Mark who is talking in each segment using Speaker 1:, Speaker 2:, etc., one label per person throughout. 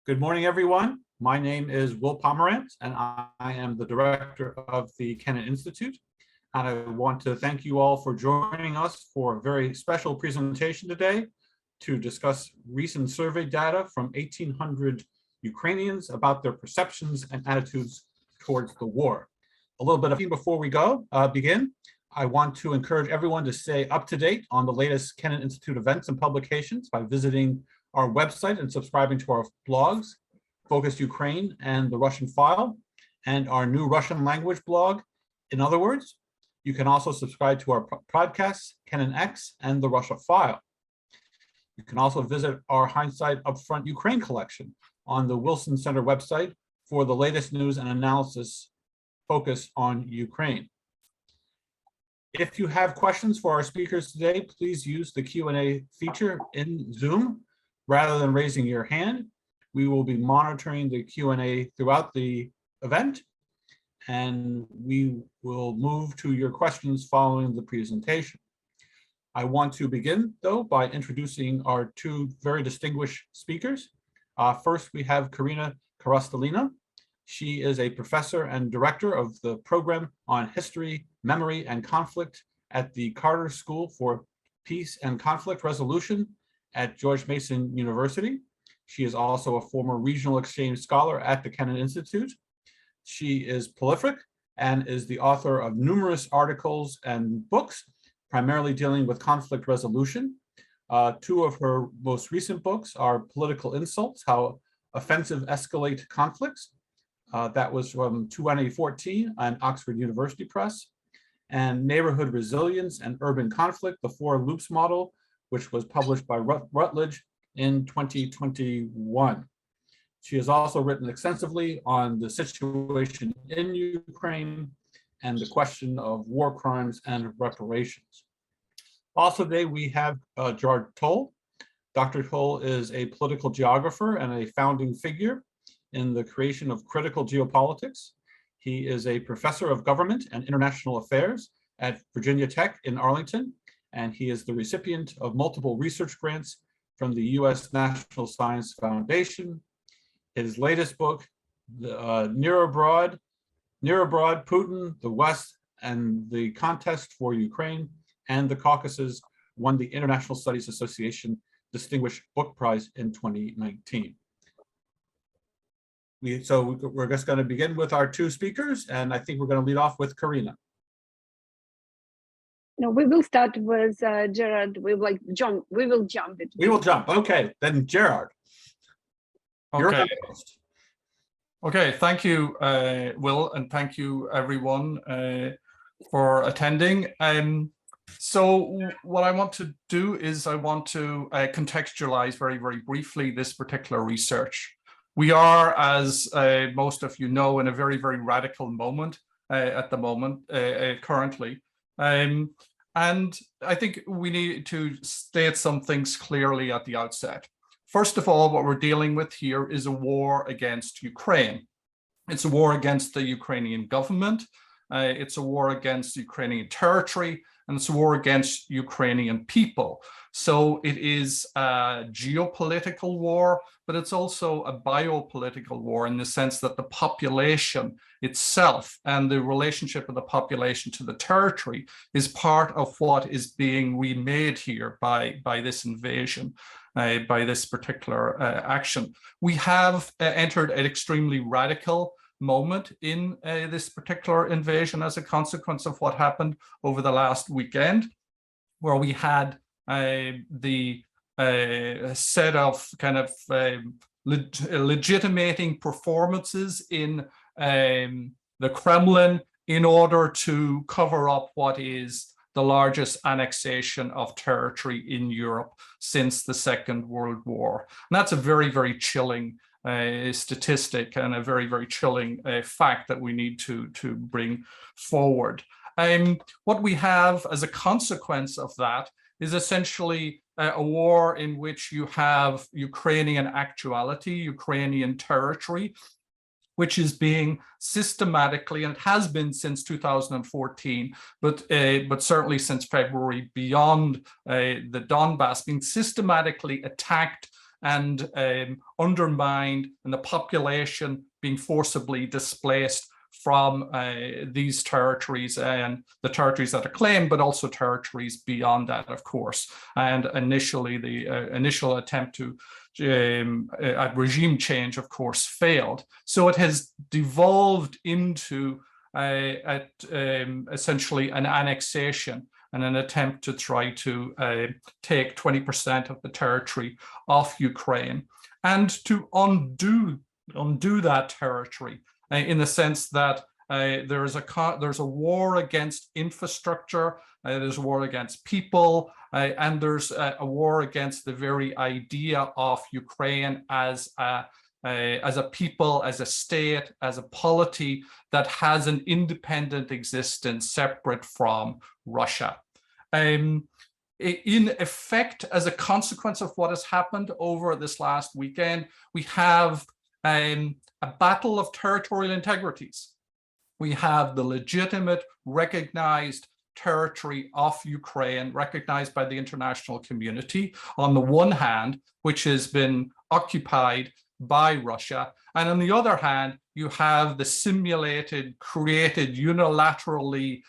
Speaker 1: Good morning, everyone. My name is Will Pomerantz, and I am the director of the Kennan Institute. And I want to thank you all for joining us for a very special presentation today to discuss recent survey data from 1,800 Ukrainians about their perceptions and attitudes towards the war. A little bit of before we begin, I want to encourage everyone to stay up to date on the latest Kennan Institute events and publications by visiting our website and subscribing to our blogs, Focus Ukraine and the Russian File, and our new Russian language blog. In other words, you can also subscribe to our podcasts, Kennan X and the Russia File. You can also visit our Hindsight Upfront Ukraine collection on the Wilson Center website for the latest news and analysis focused on Ukraine. If you have questions for our speakers today, please use the Q&A feature in Zoom rather than raising your hand. We will be monitoring the Q&A throughout the event, and we will move to your questions following the presentation. I want to begin, though, by introducing our two very distinguished speakers. First, we have Karina Korostelina. She is a professor and director of the program on history, memory, and conflict at the Carter School for Peace and Conflict Resolution at George Mason University. She is also a former regional exchange scholar at the Kennan Institute. She is prolific and is the author of numerous articles and books, primarily dealing with conflict resolution. Two of her most recent books are Political Insults, How Offensive Escalate Conflicts. That was from 2014 on Oxford University Press, and Neighborhood Resilience and Urban Conflict, the Four Loops Model, which was published by Routledge in 2021. She has also written extensively on the situation in Ukraine and the question of war crimes and reparations. Also today we have Gerard Toal. Dr. Toal is a political geographer and a founding figure in the creation of critical geopolitics. He is a professor of government and international affairs at Virginia Tech in Arlington, and he is the recipient of multiple research grants from the U.S. National Science Foundation. His latest book, Near Abroad, Putin, the West, and the Contest for Ukraine and the Caucasus, won the International Studies Association Distinguished Book Prize in 2019. We're just going to begin with our two speakers, and I think we're going to lead off with Karina.
Speaker 2: No, we will start with Gerard. We will jump. We will jump it.
Speaker 1: We will jump. Okay, then Gerard.
Speaker 3: Okay. Okay. Thank you, Will, and thank you everyone for attending. So what I want to do is I want to contextualize very, very briefly this particular research. We are, as most of you know, in a very, very radical moment at the moment, currently. And I think we need to state some things clearly at the outset. First of all, what we're dealing with here is a war against Ukraine. It's a war against the Ukrainian government. It's a war against Ukrainian territory, and it's a war against Ukrainian people. So it is a geopolitical war, but it's also a biopolitical war in the sense that the population itself and the relationship of the population to the territory is part of what is being remade here by this invasion, by this particular action. We have entered an extremely radical moment in this particular invasion as a consequence of what happened over the last weekend, where we had the set of kind of legitimating performances in the Kremlin in order to cover up what is the largest annexation of territory in Europe since the Second World War. And that's a very, very chilling statistic and a very, very chilling fact that we need to bring forward. What we have as a consequence of that is essentially a war in which you have Ukrainian actuality, Ukrainian territory, which is being systematically, and it has been since 2014, but certainly since February, beyond the Donbass, being systematically attacked and undermined, and the population being forcibly displaced from these territories and the territories that are claimed, but also territories beyond that, of course. And initially, the initial attempt to at regime change, of course, failed. So it has devolved into essentially an annexation and an attempt to try to take 20% of the territory off Ukraine, and to undo that territory in the sense that there's a war against infrastructure, there's a war against people, and there's a war against the very idea of Ukraine as a people, as a state, as a polity that has an independent existence separate from Russia. In effect, as a consequence of what has happened over this last weekend, we have a battle of territorial integrities. We have the legitimate, recognized territory of Ukraine, recognized by the international community, on the one hand, which has been occupied by Russia. And on the other hand, you have the simulated, created, unilaterally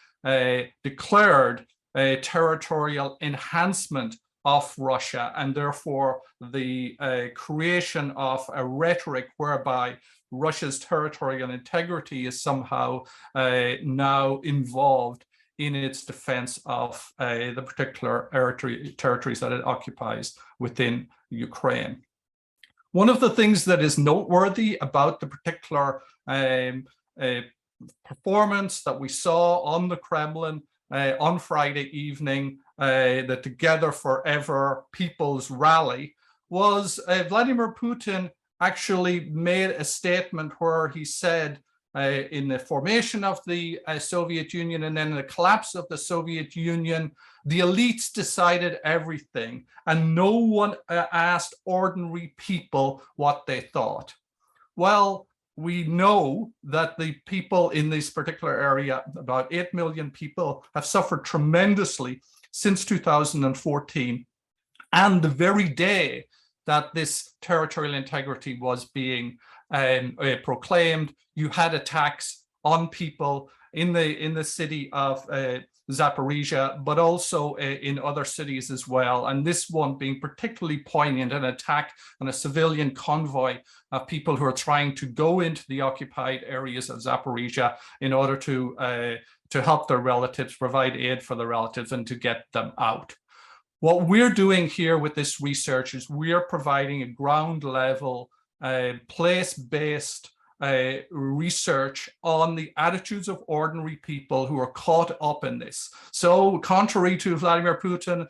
Speaker 3: declared territorial enhancement of Russia, and therefore the creation of a rhetoric whereby Russia's territorial integrity is somehow now involved in its defense of the particular territories that it occupies within Ukraine. One of the things that is noteworthy about the particular performance that we saw on the Kremlin on Friday evening, the Together Forever People's Rally, was Vladimir Putin actually made a statement where he said in the formation of the Soviet Union and then the collapse of the Soviet Union, the elites decided everything and no one asked ordinary people what they thought. Well, we know that the people in this particular area, about 8 million people, have suffered tremendously since 2014. And the very day that this territorial integrity was being proclaimed, you had attacks on people in the city of Zaporizhia, but also in other cities as well. And this one being particularly poignant, an attack on a civilian convoy of people who are trying to go into the occupied areas of Zaporizhia in order to help their relatives, provide aid for their relatives, and to get them out. What we're doing here with this research is we're providing a ground level, place-based research on the attitudes of ordinary people who are caught up in this. So contrary to Vladimir Putin,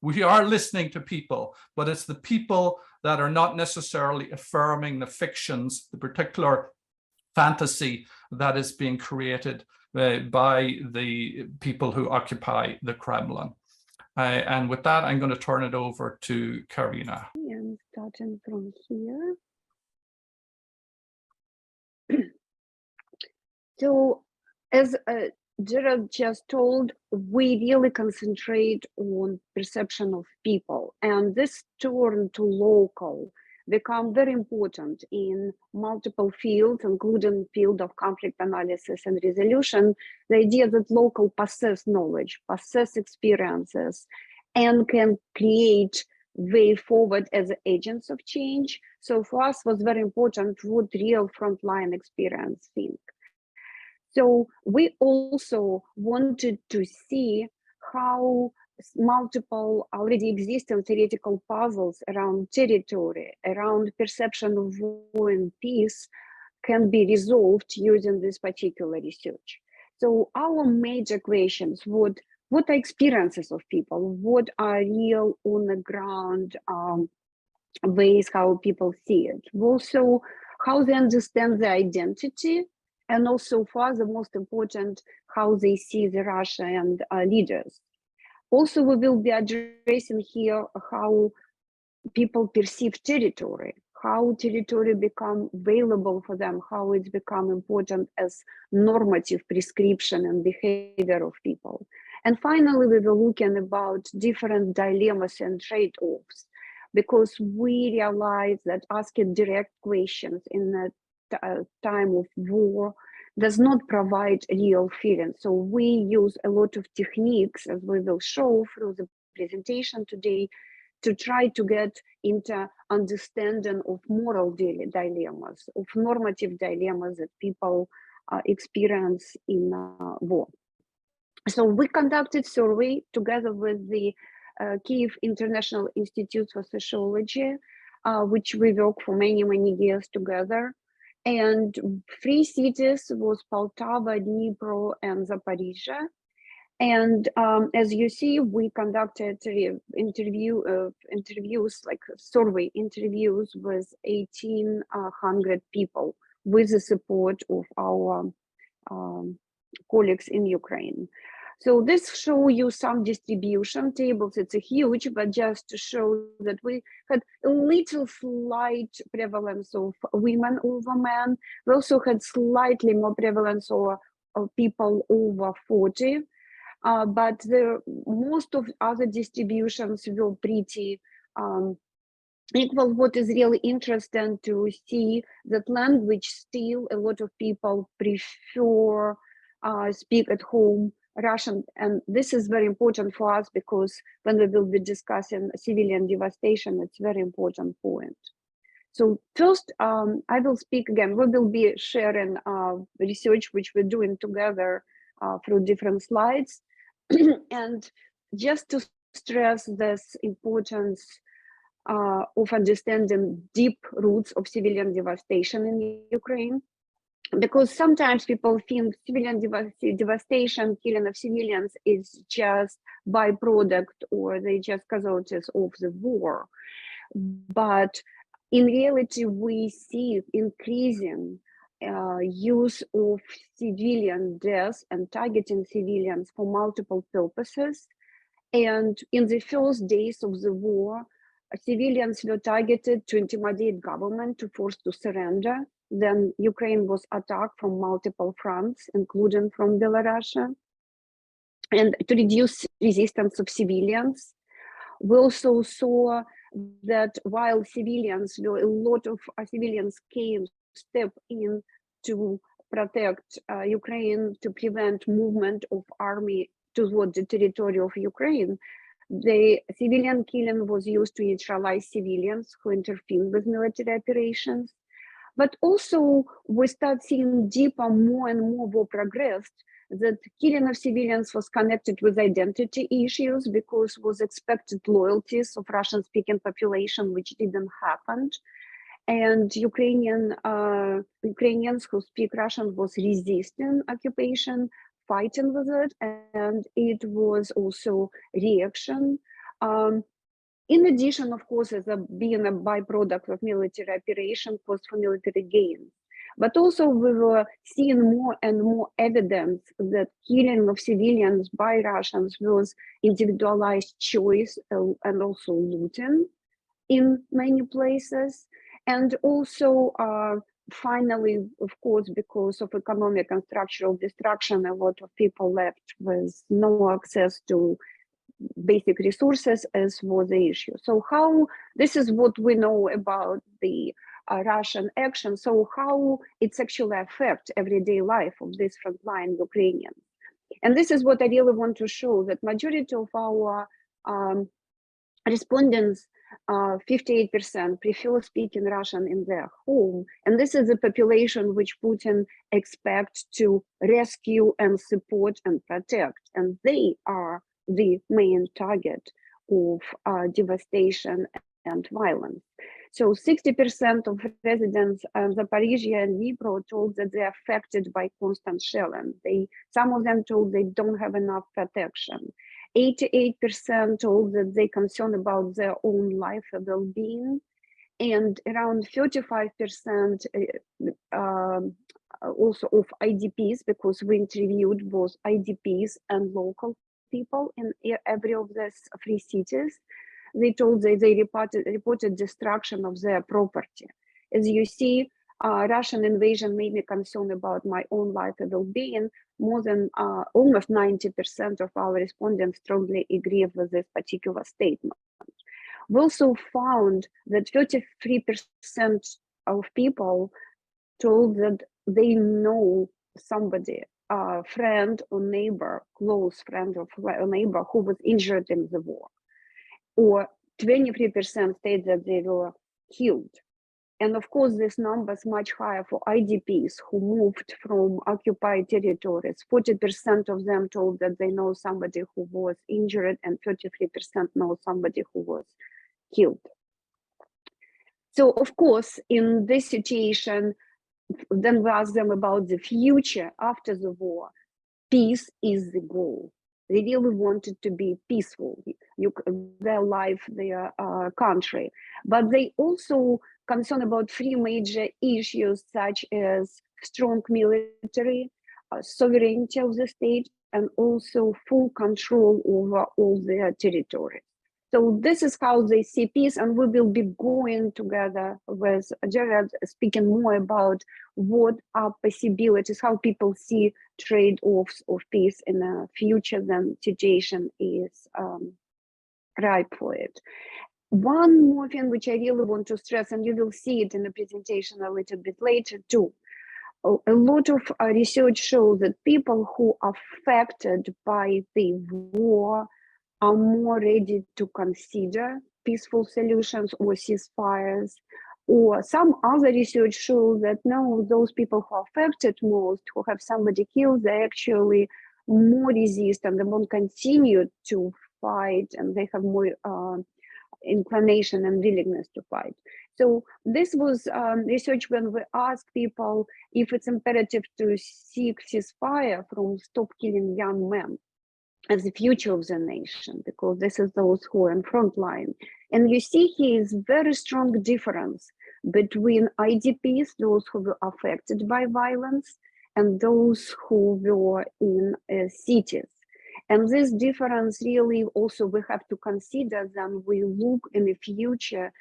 Speaker 3: we are listening to people, but it's the people that are not necessarily affirming the fictions, the particular fantasy that is being created by the people who occupy the Kremlin. And with that, I'm going to turn it over to Karina.
Speaker 2: And starting from here. So, as Gerard just told, we really concentrate on perception of people, and this turn to local become very important in multiple fields, including field of conflict analysis and resolution. The idea that local possess knowledge, possess experiences, and can create way forward as agents of change. So for us was very important what real frontline experience think. So we also wanted to see how multiple already existing theoretical puzzles around territory, around perception of war and peace can be resolved using this particular research. So our major questions would, what are experiences of people? What are real on the ground ways how people see it? Also, how they understand their identity, and also for us, the most important, how they see the Russian leaders. Also, we will be addressing here how people perceive territory, how territory become available for them, how it's become important as normative prescription and behavior of people. And finally, we were looking about different dilemmas and trade-offs. because we realize that asking direct questions in a time of war does not provide real feeling. So we use a lot of techniques, as we will show through the presentation today, to try to get into understanding of moral dilemmas, of normative dilemmas that people experience in war. So we conducted survey together with the Kyiv International Institute for Sociology, which we work for many, many years together. And 3 cities was Poltava, Dnipro, and Zaporizhia. And as you see, we conducted interviews, like survey interviews with 1,800 people with the support of our colleagues in Ukraine. So this show you some distribution tables. It's a huge, but just to show that we had a little slight prevalence of women over men. We also had slightly more prevalence of people over 40. But most of other distributions were pretty equal. What is really interesting to see that language still a lot of people prefer speak at home Russian, and this is very important for us because when we will be discussing civilian devastation, it's a very important point. So first, I will speak again. We will be sharing research which we're doing together through different slides. And just to stress this importance of understanding deep roots of civilian devastation in Ukraine, because sometimes people think civilian devastation, killing of civilians is just byproduct or they just casualties of the war. But in reality, we see increasing use of civilian deaths and targeting civilians for multiple purposes. And in the first days of the war, civilians were targeted to intimidate government, to force to surrender. Then Ukraine was attacked from multiple fronts, including from Belarus, and to reduce resistance of civilians. We also saw that while civilians, a lot of civilians came step in to protect Ukraine, to prevent movement of army toward the territory of Ukraine, the civilian killing was used to neutralize civilians who intervened with military operations. But also we start seeing deeper, more and more war progressed, that killing of civilians was connected with identity issues because was expected loyalties of Russian-speaking population, which didn't happen. And Ukrainians who speak Russian was resisting occupation, fighting with it, and it was also reaction. In addition, of course, as being a byproduct of military operation, cost for military gains. But also we were seeing more and more evidence that killing of civilians by Russians was individualized choice and also looting in many places. And also, finally, of course, because of economic and structural destruction, a lot of people left with no access to basic resources, as was the issue. So how, this is what we know about the Russian action, so how it's actually affect everyday life of this frontline Ukrainians. And this is what I really want to show, that majority of our respondents, 58% prefer speaking Russian in their home. And this is a population which Putin expects to rescue and support and protect. And they are the main target of devastation and violence. So 60% of residents of Zaporizhia and Dnipro told that they're affected by constant shelling. Some of them told they don't have enough protection. 88% told that they're concerned about their own life and well-being. And around 35% also of IDPs, because we interviewed both IDPs and local people in every of these 3 cities. They told that they reported destruction of their property. As you see, Russian invasion made me concerned about my own life and well-being. More than almost 90% of our respondents strongly agree with this particular statement. We also found that 33% of people told that they know somebody, a friend or neighbor, close friend or neighbor who was injured in the war. Or 23% said that they were killed. And of course, this number is much higher for IDPs who moved from occupied territories. 40% of them told that they know somebody who was injured, and 33% know somebody who was killed. So of course, in this situation, then we ask them about the future after the war. Peace is the goal. They really wanted to be peaceful, their life, their country. But they also concerned about three major issues, such as strong military, sovereignty of the state, and also full control over all their territories. So this is how they see peace, and we will be going together with Gerard, speaking more about what are possibilities, how people see trade-offs of peace in the future when situation is ripe for it. One more thing which I really want to stress, and you will see it in the presentation a little bit later too. A lot of research shows that people who are affected by the war are more ready to consider peaceful solutions or ceasefires, or some other research shows that no, those people who are affected most, who have somebody killed, they actually more resist and they won't continue to fight, and they have more inclination and willingness to fight. So this was research when we asked people if it's imperative to seek ceasefire from stop killing young men as the future of the nation, because this is those who are in frontline. And you see here is very strong difference between IDPs, those who were affected by violence, and those who were in cities. And this difference really also we have to consider when we look in the future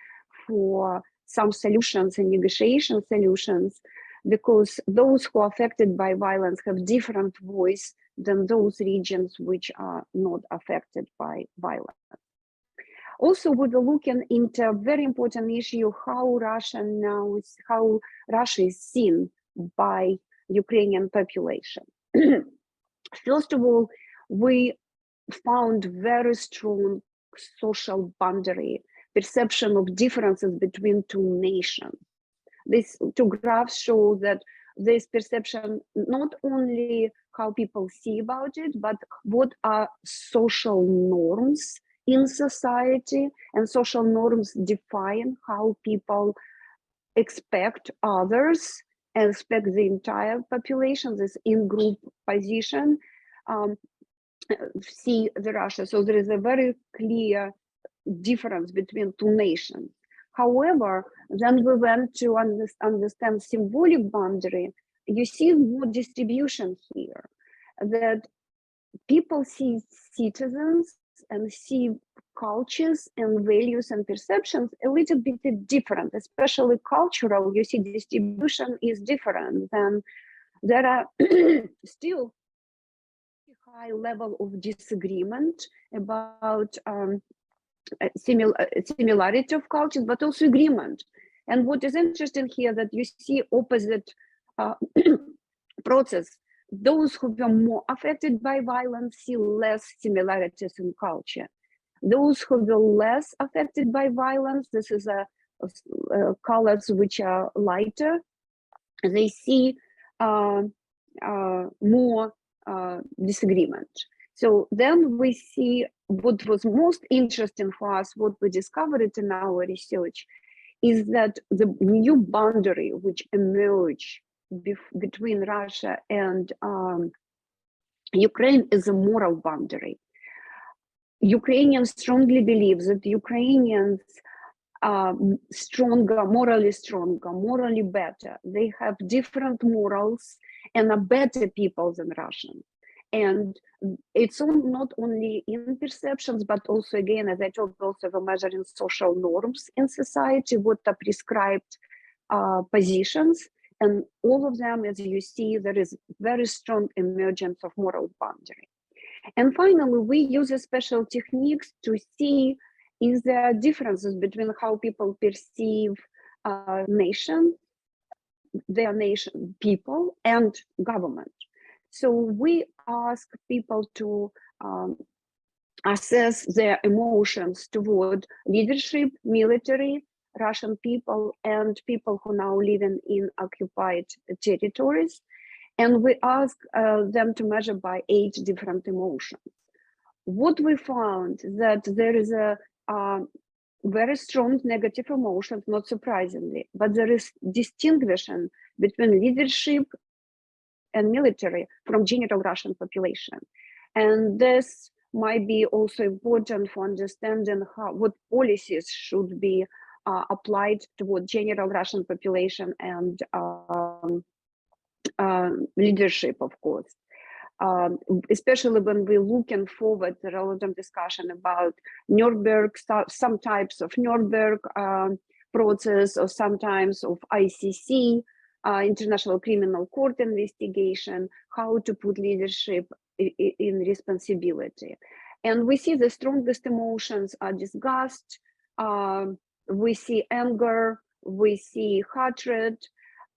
Speaker 2: for some solutions and negotiation solutions, because those who are affected by violence have different voice than those regions which are not affected by violence. Also, we were looking into a very important issue, how Russia is seen by Ukrainian population. First of all, we found very strong social boundary, perception of differences between two nations. These two graphs show that this perception, not only how people see about it, but what are social norms in society, and social norms define how people expect others and expect the entire population, this in-group position, see the Russia. So there is a very clear difference between two nations. However, then we went to understand symbolic boundary. You see more distribution here, that people see citizens and see cultures and values and perceptions a little bit different, especially cultural. You see distribution is different, and there are still high level of disagreement about similarity of cultures, but also agreement. And what is interesting here that you see opposite process. Those who were more affected by violence see less similarities in culture. Those who were less affected by violence, this is colors which are lighter, they see more disagreement. So then we see what was most interesting for us, what we discovered in our research, is that the new boundary which emerged between Russia and Ukraine is a moral boundary. Ukrainians strongly believe that Ukrainians are stronger, morally better. They have different morals and are better people than Russians. And it's not only in perceptions, but also, again, as I told, also we're measuring social norms in society, what are prescribed positions. And all of them, as you see, there is very strong emergence of moral boundary. And finally, we use special techniques to see is there differences between how people perceive nation, their nation, people, and government. So we ask people to assess their emotions toward leadership, military, Russian people, and people who now living in occupied territories. And we ask them to measure by 8 different emotions. What we found that there is a very strong negative emotions, not surprisingly, but there is distinction between leadership and military from general Russian population. And this might be also important for understanding what policies should be applied toward general Russian population and leadership, of course. Especially when we're looking forward to the relevant discussion about Nuremberg, some types of Nuremberg process, or sometimes of ICC, International Criminal Court investigation, how to put leadership in responsibility. And we see the strongest emotions are disgust, we see anger, we see hatred,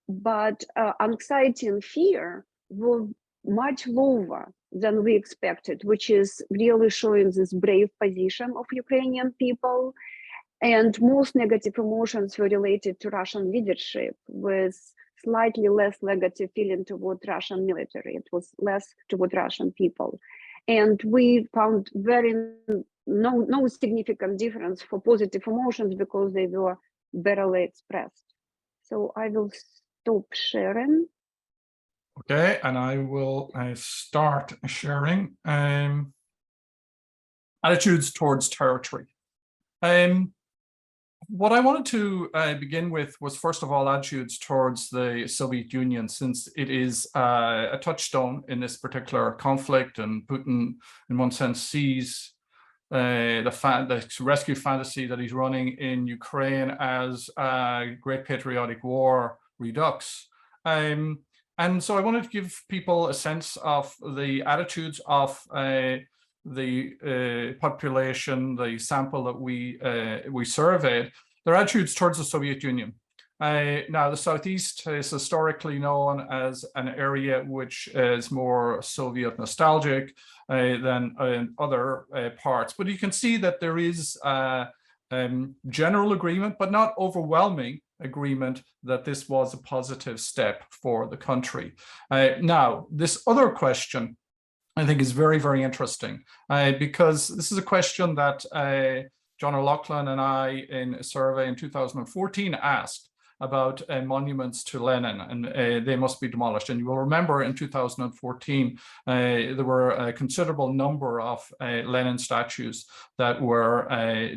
Speaker 2: but anxiety and fear were much lower than we expected, which is really showing this brave position of Ukrainian people. And most negative emotions were related to Russian leadership, with slightly less negative feeling toward Russian military. It was less toward Russian people. And we found no significant difference for positive emotions because they were barely expressed. So I will stop sharing.
Speaker 3: Okay, and I will start sharing attitudes towards territory. What I wanted to begin with was, first of all, attitudes towards the Soviet Union, since it is a touchstone in this particular conflict, and Putin, in one sense, sees the rescue fantasy that he's running in Ukraine as a great patriotic war redux. And so I wanted to give people a sense of the attitudes of the population, the sample that we surveyed, their attitudes towards the Soviet Union. Now, the Southeast is historically known as an area which is more Soviet nostalgic than other parts, but you can see that there is general agreement, but not overwhelming agreement, that this was a positive step for the country. Now, this other question I think is very, very interesting, because this is a question that John O'Loughlin and I, in a survey in 2014, asked about monuments to Lenin, and they must be demolished. And you will remember in 2014, there were a considerable number of Lenin statues that were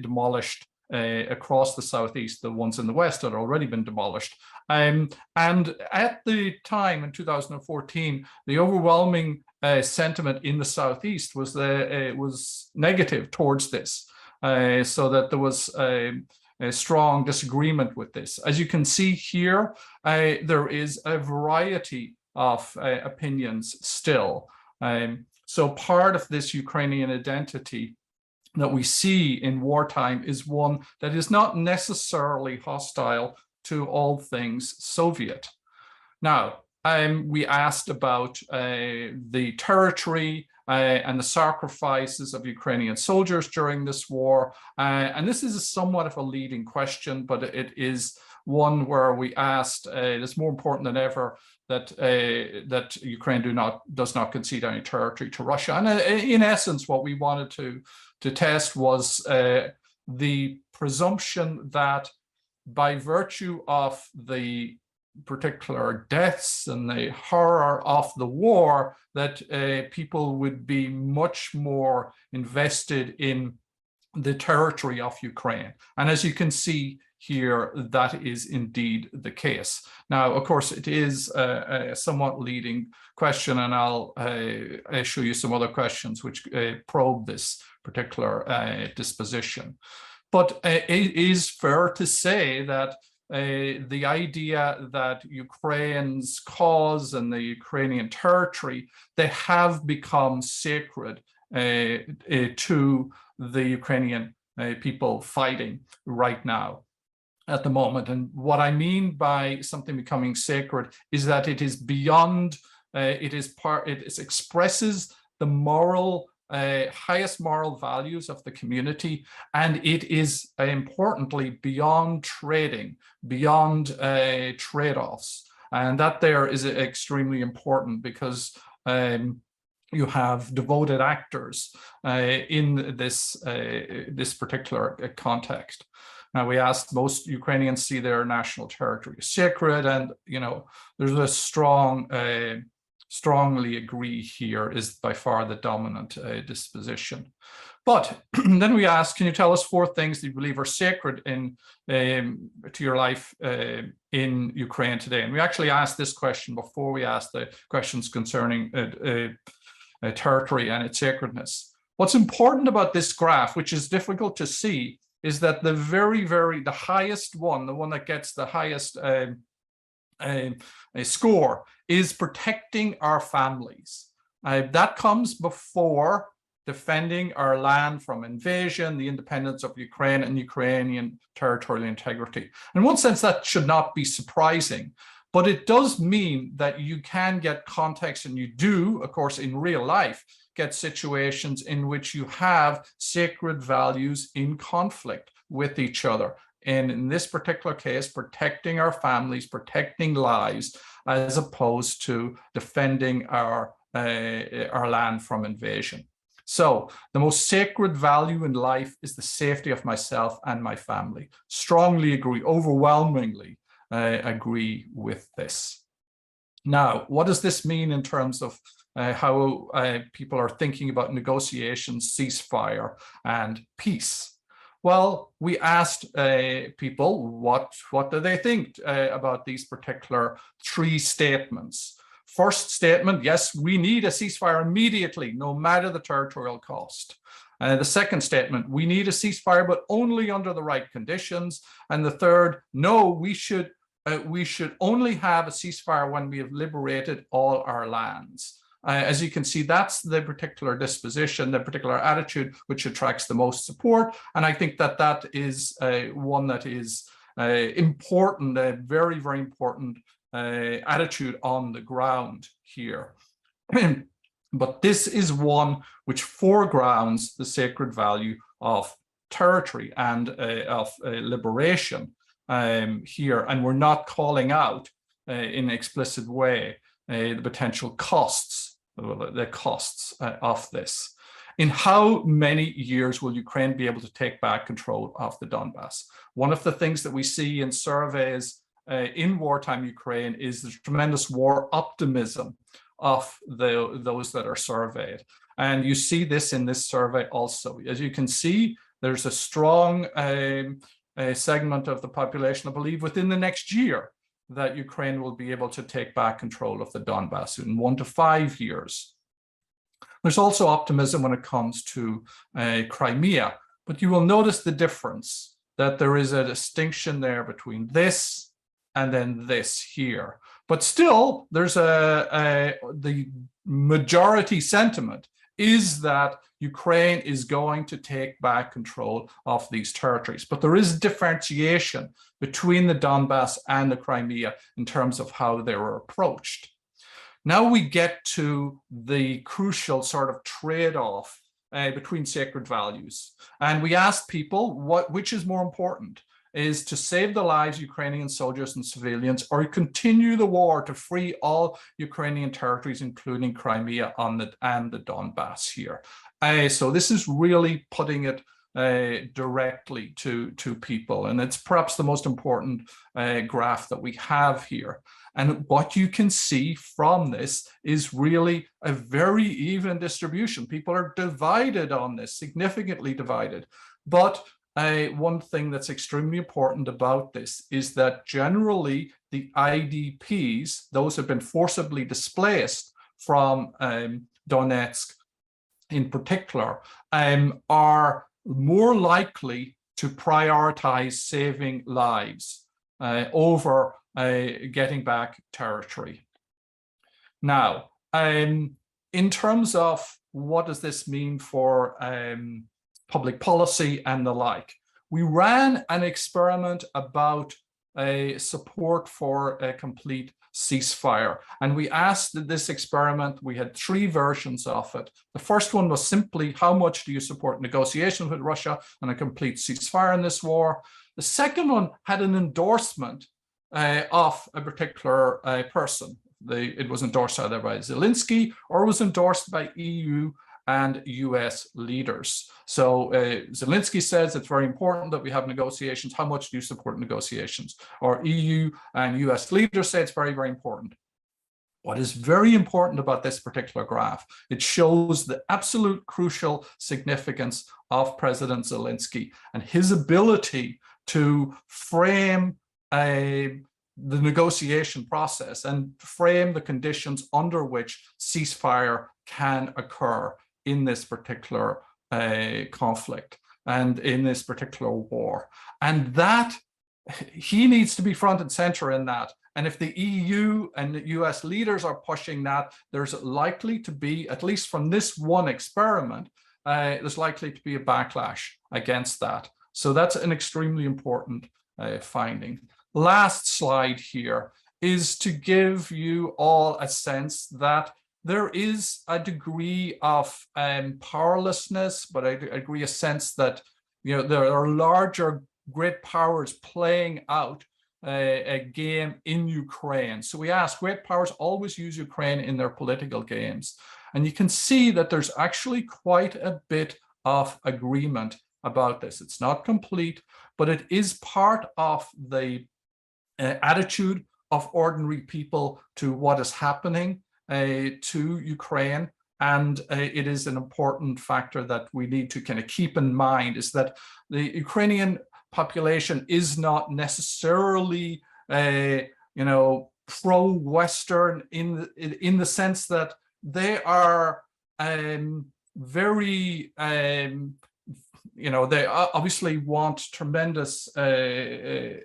Speaker 3: demolished across the Southeast. The ones in the West had already been demolished. And at the time in 2014, the overwhelming sentiment in the Southeast was was negative towards this, so that there was a strong disagreement with this. As you can see here, there is a variety of opinions still. So part of this Ukrainian identity that we see in wartime is one that is not necessarily hostile to all things Soviet. Now, we asked about the territory and the sacrifices of Ukrainian soldiers during this war. And this is somewhat of a leading question, but it is one where we asked, it's more important than ever that that Ukraine does not concede any territory to Russia. And in essence, what we wanted to test was the presumption that by virtue of the particular deaths and the horror of the war, that people would be much more invested in the territory of Ukraine. And as you can see here, that is indeed the case. Now, of course, it is a somewhat leading question, and I'll show you some other questions which probe this particular disposition. But it is fair to say that the idea that Ukraine's cause and the Ukrainian territory, they have become sacred to the Ukrainian people fighting right now at the moment. And what I mean by something becoming sacred is that it is beyond, it expresses the moral, highest moral values of the community, and it is importantly beyond trading, beyond trade-offs. And that there is extremely important because you have devoted actors in this particular context. Now, we asked, most Ukrainians see their national territory as sacred, and there's a strongly agree here is by far the dominant disposition. But then we asked, can you tell us 4 things that you believe are sacred to your life in Ukraine today? And we actually asked this question before we asked the questions concerning territory and its sacredness. What's important about this graph, which is difficult to see, is that the highest one, the one that gets the highest score, is protecting our families. That comes before defending our land from invasion, the independence of Ukraine, and Ukrainian territorial integrity. In one sense, that should not be surprising, but it does mean that you can get context, and you do, of course, in real life, get situations in which you have sacred values in conflict with each other. And in this particular case, protecting our families, protecting lives, as opposed to defending our land from invasion. So the most sacred value in life is the safety of myself and my family. Strongly agree, overwhelmingly agree with this. Now, what does this mean in terms of how people are thinking about negotiations, ceasefire, and peace? Well, we asked people what do they think about these particular 3 statements. First statement, yes, we need a ceasefire immediately, no matter the territorial cost. The second statement, we need a ceasefire, but only under the right conditions. And the third, no, we should only have a ceasefire when we have liberated all our lands. As you can see, that's the particular disposition, the particular attitude which attracts the most support. And I think that that is one that is important, a very, very important attitude on the ground here. But this is one which foregrounds the sacred value of territory and of liberation here. And we're not calling out in an explicit way the potential costs, the costs of this. In how many years will Ukraine be able to take back control of the Donbass? One of the things that we see in surveys in wartime Ukraine is the tremendous war optimism of those that are surveyed. And you see this in this survey also. As you can see, there's a strong segment of the population, I believe, within the next year that Ukraine will be able to take back control of the Donbass in 1 to 5 years. There's also optimism when it comes to Crimea, but you will notice the difference, that there is a distinction there between this and then this here. But still, there's the majority sentiment is that Ukraine is going to take back control of these territories. But there is differentiation between the Donbass and the Crimea in terms of how they were approached. Now we get to the crucial sort of trade-off between sacred values. And we asked people, which is more important? Is to save the lives of Ukrainian soldiers and civilians, or continue the war to free all Ukrainian territories, including Crimea and the Donbass here. So this is really putting it directly to people. And it's perhaps the most important graph that we have here. And what you can see from this is really a very even distribution. People are divided on this, significantly divided. But one thing that's extremely important about this is that generally the IDPs, those who have been forcibly displaced from Donetsk in particular, are more likely to prioritize saving lives over getting back territory. Now, in terms of what does this mean for public policy and the like. We ran an experiment about a support for a complete ceasefire. And we asked this experiment, we had 3 versions of it. The first one was simply, how much do you support negotiations with Russia and a complete ceasefire in this war? The second one had an endorsement of a particular person. It was endorsed either by Zelensky or was endorsed by EU and US leaders. So Zelensky says it's very important that we have negotiations. How much do you support negotiations? Or EU and US leaders say it's very, very important. What is very important about this particular graph, it shows the absolute crucial significance of President Zelensky and his ability to frame the negotiation process and frame the conditions under which ceasefire can occur in this particular conflict and in this particular war. And that, he needs to be front and center in that. And if the EU and the US leaders are pushing that, there's likely to be, at least from this one experiment, there's likely to be a backlash against that. So that's an extremely important finding. Last slide here is to give you all a sense that there is a degree of powerlessness, but I agree a sense that there are larger great powers playing out a game in Ukraine. So we ask, great powers always use Ukraine in their political games. And you can see that there's actually quite a bit of agreement about this. It's not complete, but it is part of the attitude of ordinary people to what is happening to Ukraine. And it is an important factor that we need to kind of keep in mind, is that the Ukrainian population is not necessarily pro-Western in the sense that they are very they obviously want tremendous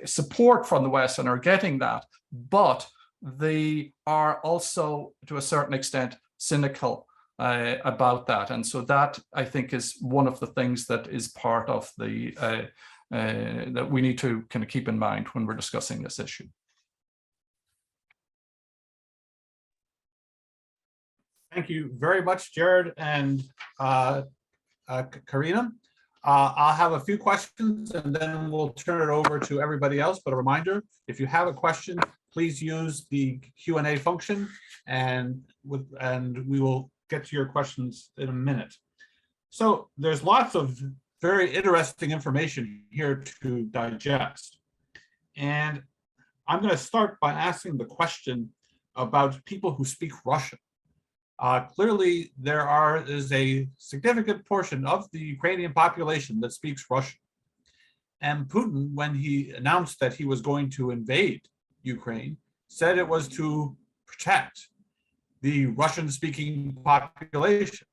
Speaker 3: support from the West and are getting that, but they are also, to a certain extent, cynical about that. And so that, I think, is one of the things that is part of the that we need to kind of keep in mind when we're discussing this issue.
Speaker 1: Thank you very much, Gerard and Karina. I'll have a few questions and then we'll turn it over to everybody else. But a reminder, if you have a question, please use the Q&A function and we will get to your questions in a minute. So there's lots of very interesting information here to digest. And I'm going to start by asking the question about people who speak Russian. Clearly, there is a significant portion of the Ukrainian population that speaks Russian. And Putin, when he announced that he was going to invade Ukraine, said it was to protect the Russian-speaking population.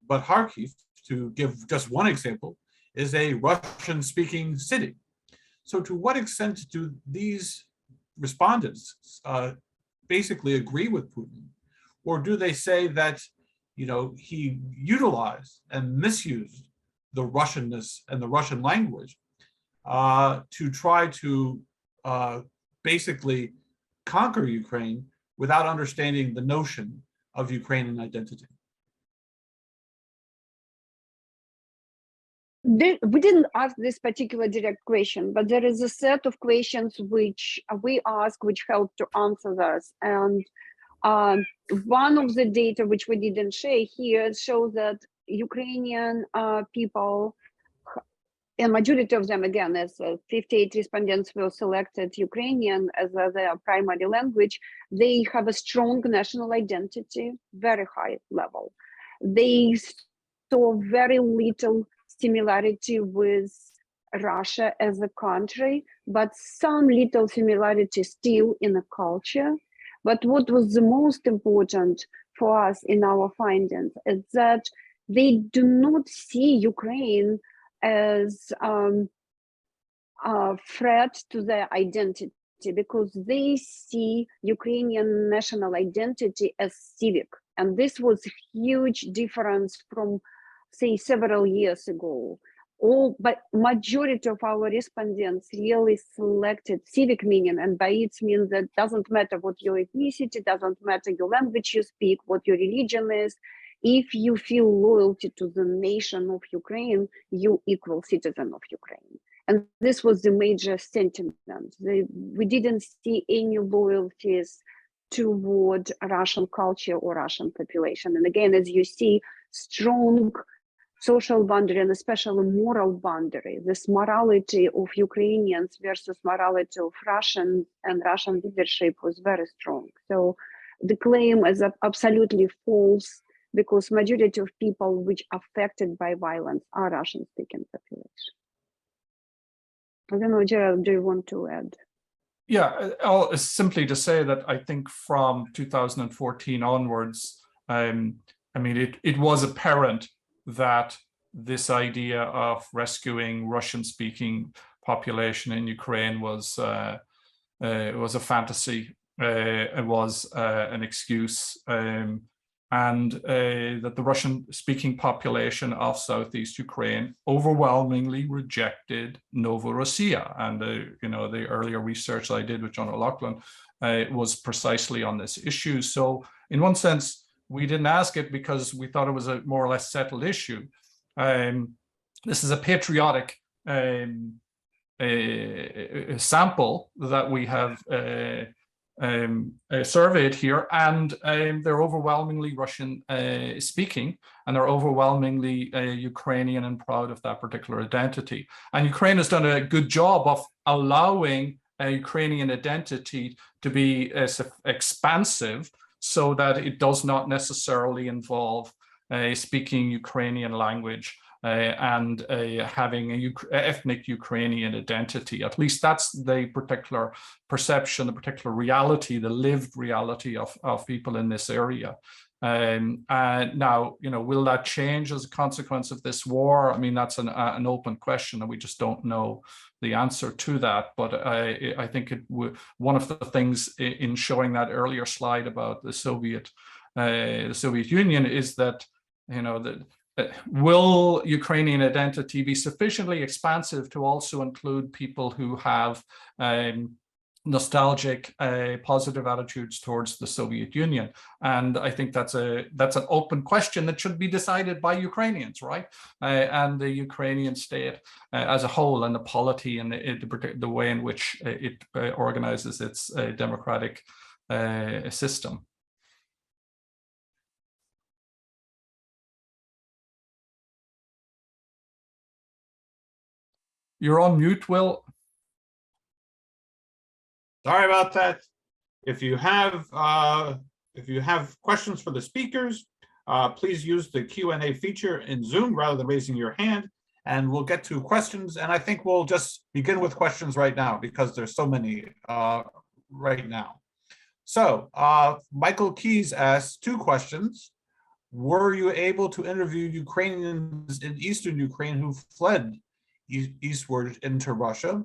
Speaker 1: But Kharkiv, to give just one example, is a Russian-speaking city. So to what extent do these respondents basically agree with Putin? Or do they say that, he utilized and misused the Russianness and the Russian language to try to basically conquer Ukraine without understanding the notion of Ukrainian identity?
Speaker 2: We didn't ask this particular direct question, but there is a set of questions which we ask, which help to answer this. And one of the data which we didn't share here shows that Ukrainian people, a majority of them, again, as 58 respondents were selected Ukrainian as their primary language, they have a strong national identity, very high level. They saw very little similarity with Russia as a country, but some little similarity still in the culture. But what was the most important for us in our findings is that they do not see Ukraine as a threat to their identity, because they see Ukrainian national identity as civic. And this was a huge difference from say several years ago, but majority of our respondents really selected civic meaning, and by it means that doesn't matter what your ethnicity, doesn't matter your language you speak, what your religion is. If you feel loyalty to the nation of Ukraine, you equal citizen of Ukraine. And this was the major sentiment. We didn't see any loyalties toward Russian culture or Russian population. And again, as you see, strong social boundary and especially moral boundary, this morality of Ukrainians versus morality of Russian and Russian leadership was very strong. So the claim is absolutely false, because majority of people which are affected by violence are Russian-speaking population. I don't know, Gerard, do you want to add?
Speaker 3: Yeah, I'll simply to say that I think from 2014 onwards, I mean, it was apparent that this idea of rescuing Russian-speaking population in Ukraine was a fantasy. It was an excuse, and that the Russian-speaking population of Southeast Ukraine overwhelmingly rejected Novorossiya. And you know, the earlier research I did with John O'Loughlin was precisely on this issue. So in one sense, we didn't ask it because we thought it was a more or less settled issue. This is a patriotic sample that we have surveyed here, and they're overwhelmingly Russian speaking, and they're overwhelmingly Ukrainian and proud of that particular identity. And Ukraine has done a good job of allowing a Ukrainian identity to be expansive, so that it does not necessarily involve speaking Ukrainian language and having an ethnic Ukrainian identity. At least that's the particular perception, the particular reality, the lived reality of people in this area. Now, you know, will that change as a consequence of this war? I mean, that's an open question, and we just don't know the answer to that. But I think one of the things in showing that earlier slide about the Soviet Union is that, you know, that will Ukrainian identity be sufficiently expansive to also include people who have nostalgic, positive attitudes towards the Soviet Union? And I think that's an open question that should be decided by Ukrainians, right? And the Ukrainian state as a whole, and the polity and the way in which it organizes its democratic system. You're on mute, Will.
Speaker 1: Sorry about that. If you have questions for the speakers, please use the Q&A feature in Zoom rather than raising your hand, and we'll get to questions. And I think we'll just begin with questions right now because there's so many right now. So Michael Keys asked 2 questions. Were you able to interview Ukrainians in Eastern Ukraine who fled eastward into Russia?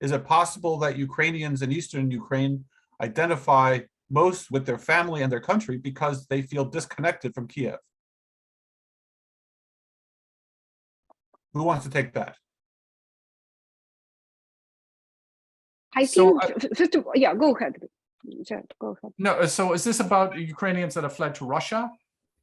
Speaker 1: Is it possible that Ukrainians in Eastern Ukraine identify most with their family and their country because they feel disconnected from Kiev? Who wants to take that?
Speaker 2: I think, first of all, yeah, go ahead. Go ahead.
Speaker 3: No, so is this about Ukrainians that have fled to Russia?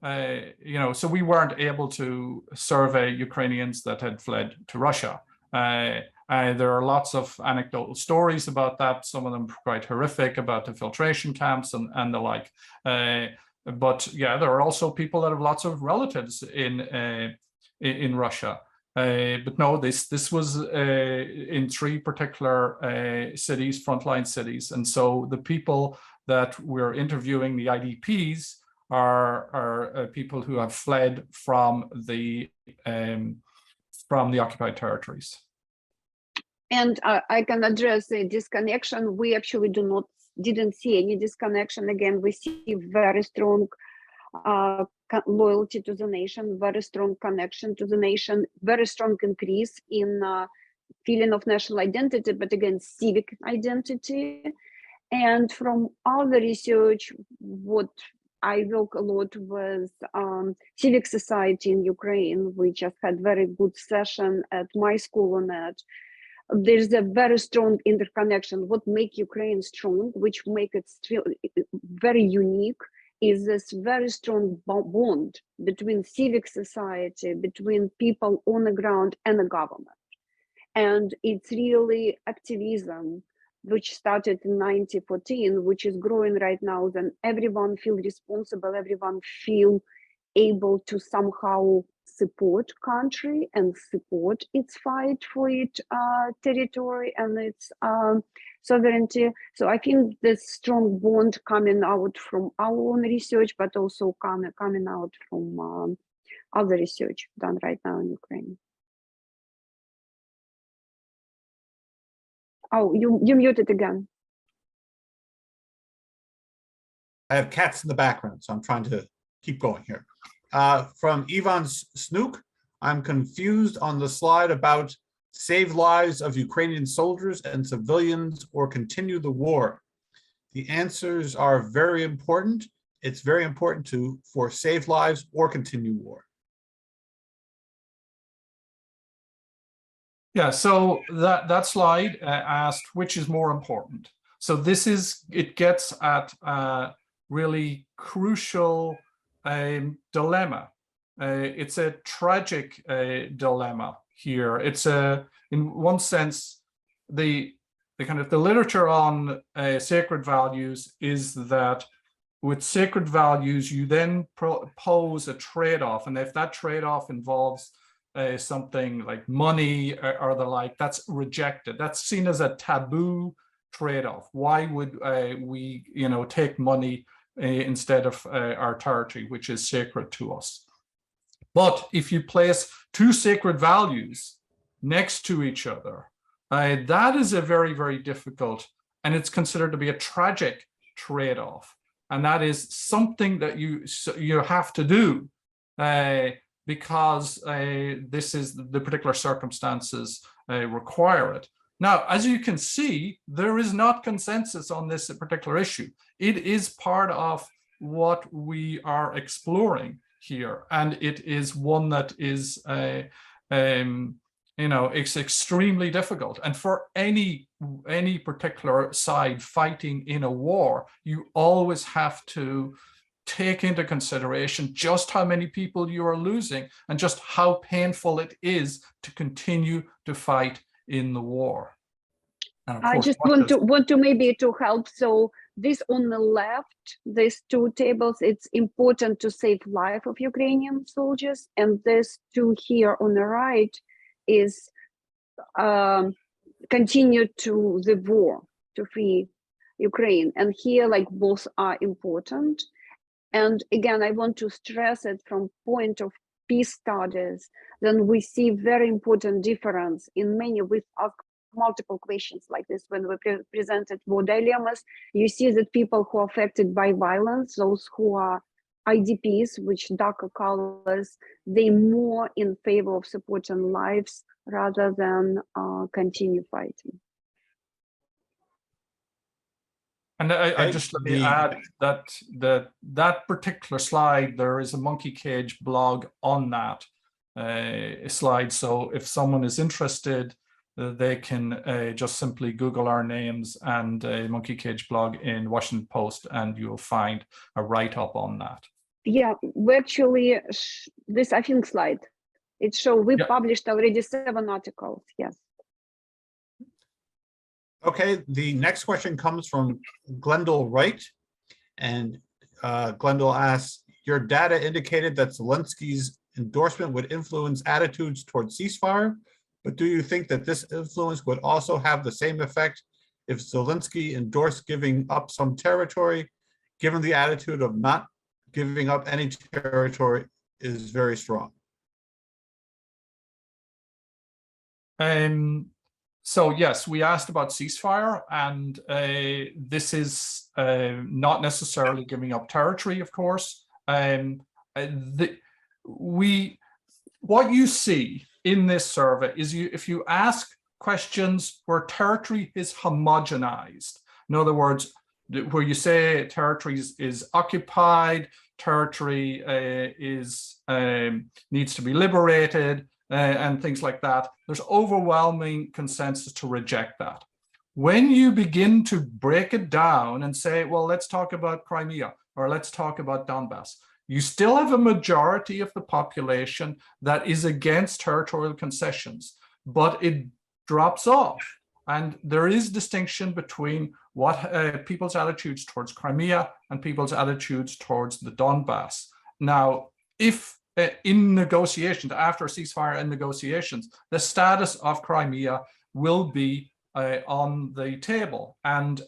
Speaker 3: You know, so we weren't able to survey Ukrainians that had fled to Russia. There are lots of anecdotal stories about that, some of them quite horrific, about the filtration camps and the like. But yeah, there are also people that have lots of relatives in Russia. But no, this was in 3 particular cities, frontline cities. And so the people that we're interviewing, the IDPs, are people who have fled from the occupied territories.
Speaker 2: And I can address the disconnection. We actually didn't see any disconnection. Again, we see very strong loyalty to the nation, very strong connection to the nation, very strong increase in feeling of national identity, but again, civic identity. And from all the research, what I work a lot with civic society in Ukraine. We just had very good session at my school on that. There's a very strong interconnection. What make Ukraine strong, which make it still very unique, is this very strong bond between civic society, between people on the ground and the government. And it's really activism, which started in 1914, which is growing right now. Then everyone feel responsible, everyone feel able to somehow support country and support its fight for its territory and its sovereignty. So I think this strong bond coming out from our own research, but also coming out from other research done right now in Ukraine. Oh, you muted again.
Speaker 1: I have cats in the background, so I'm trying to keep going here. From Ivan Snook, I'm confused on the slide about save lives of Ukrainian soldiers and civilians or continue the war. The answers are very important. It's very important for save lives or continue war.
Speaker 3: Yeah, so that slide asked which is more important. So it gets at a really crucial dilemma. It's a tragic dilemma here. It's in one sense, the literature on sacred values is that with sacred values, you then pose a trade-off, and if that trade-off involves something like money or the like, that's rejected. That's seen as a taboo trade-off. Why would we, take money instead of our territory, which is sacred to us? But if you place two sacred values next to each other, that is a very, very difficult, and it's considered to be a tragic trade-off. And that is something that you have to do because this is the particular circumstances require it. Now, as you can see, there is not consensus on this particular issue. It is part of what we are exploring here, and it is one that is, it's extremely difficult. And for any particular side fighting in a war, you always have to take into consideration just how many people you are losing and just how painful it is to continue to fight in the war. And of course,
Speaker 2: I just want to maybe to help. So this on the left, these two tables, it's important to save life of Ukrainian soldiers, and this two here on the right is continue to the war to free Ukraine. And here, like, both are important. And again, I want to stress it from point of peace studies, then we see very important difference in many. We've asked multiple questions like this when we presented war dilemmas. You see that people who are affected by violence, those who are IDPs, which darker colors, they more in favor of supporting lives rather than continue fighting.
Speaker 3: And I just let me add that that particular slide, there is a Monkey Cage blog on that slide. So if someone is interested, they can just simply Google our names and Monkey Cage blog in Washington Post, and you'll find a write-up on that.
Speaker 2: Yeah, we actually, this I think slide, it shows we published already 7 articles, yes.
Speaker 1: Okay, the next question comes from Glendale Wright, and Glendale asks, your data indicated that Zelensky's endorsement would influence attitudes towards ceasefire, but do you think that this influence would also have the same effect if Zelensky endorsed giving up some territory, given the attitude of not giving up any territory is very strong?
Speaker 3: So yes, we asked about ceasefire, and this is not necessarily giving up territory, of course. What you see in this survey is if you ask questions where territory is homogenized, in other words, where you say territories is occupied, territory needs to be liberated, and things like that. There's overwhelming consensus to reject that. When you begin to break it down and say, well, let's talk about Crimea or let's talk about Donbass, you still have a majority of the population that is against territorial concessions, but it drops off. And there is distinction between what people's attitudes towards Crimea and people's attitudes towards the Donbass. Now, if in negotiations, after a ceasefire and negotiations, the status of Crimea will be on the table. And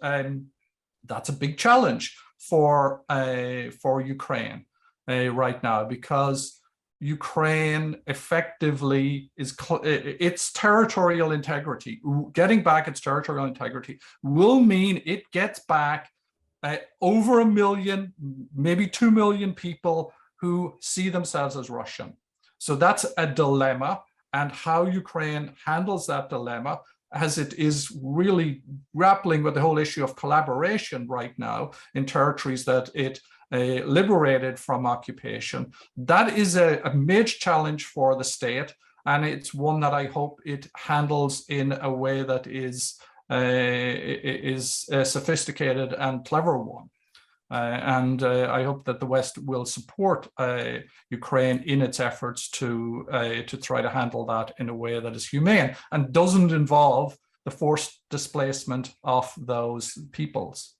Speaker 3: that's a big challenge for Ukraine right now, because Ukraine effectively is its territorial integrity, getting back its territorial integrity will mean it gets back over 1 million, maybe 2 million people who see themselves as Russian. So that's a dilemma, and how Ukraine handles that dilemma, as it is really grappling with the whole issue of collaboration right now in territories that it liberated from occupation. That is a major challenge for the state, and it's one that I hope it handles in a way that is a sophisticated and clever one. I hope that the West will support Ukraine in its efforts to try to handle that in a way that is humane and doesn't involve the forced displacement of those peoples.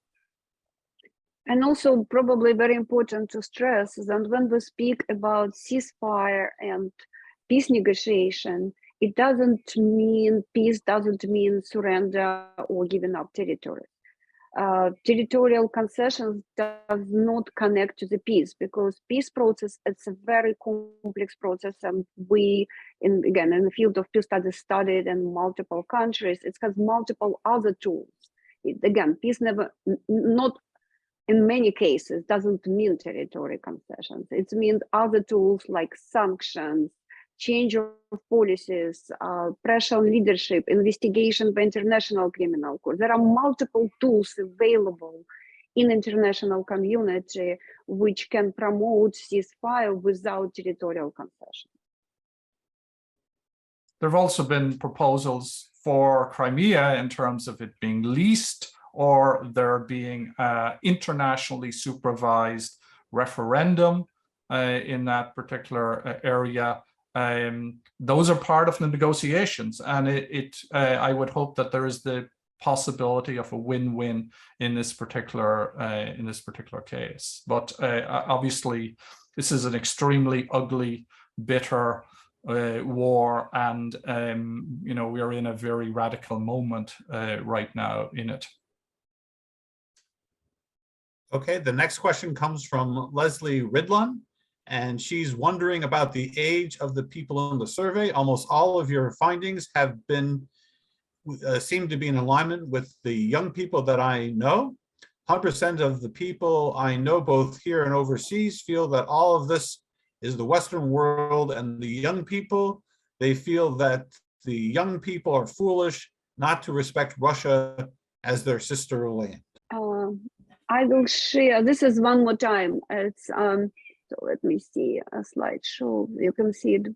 Speaker 2: And also probably very important to stress that when we speak about ceasefire and peace negotiation, it doesn't mean peace, doesn't mean surrender or giving up territory. Territorial concessions does not connect to the peace, because peace process, it's a very complex process, and we, in the field of peace studies, studied in multiple countries. It has multiple other tools. Peace not in many cases doesn't mean territory concessions. It means other tools like sanctions, change of policies, pressure on leadership, investigation by international criminal court. There are multiple tools available in international community which can promote ceasefire without territorial concession.
Speaker 3: There have also been proposals for Crimea in terms of it being leased, or there being internationally supervised referendum in that particular area. Those are part of the negotiations, and I would hope that there is the possibility of a win-win in this particular case. But obviously, this is an extremely ugly, bitter war, and we are in a very radical moment right now in it.
Speaker 1: Okay, the next question comes from Leslie Ridlon, and she's wondering about the age of the people in the survey. Almost all of your findings have been seem to be in alignment with the young people that I know. 100% of the people I know, both here and overseas, feel that all of this is the Western world, and the young people, they feel that the young people are foolish not to respect Russia as their sister land.
Speaker 2: I will share, this is one more time, it's so let me see a slideshow. You can see it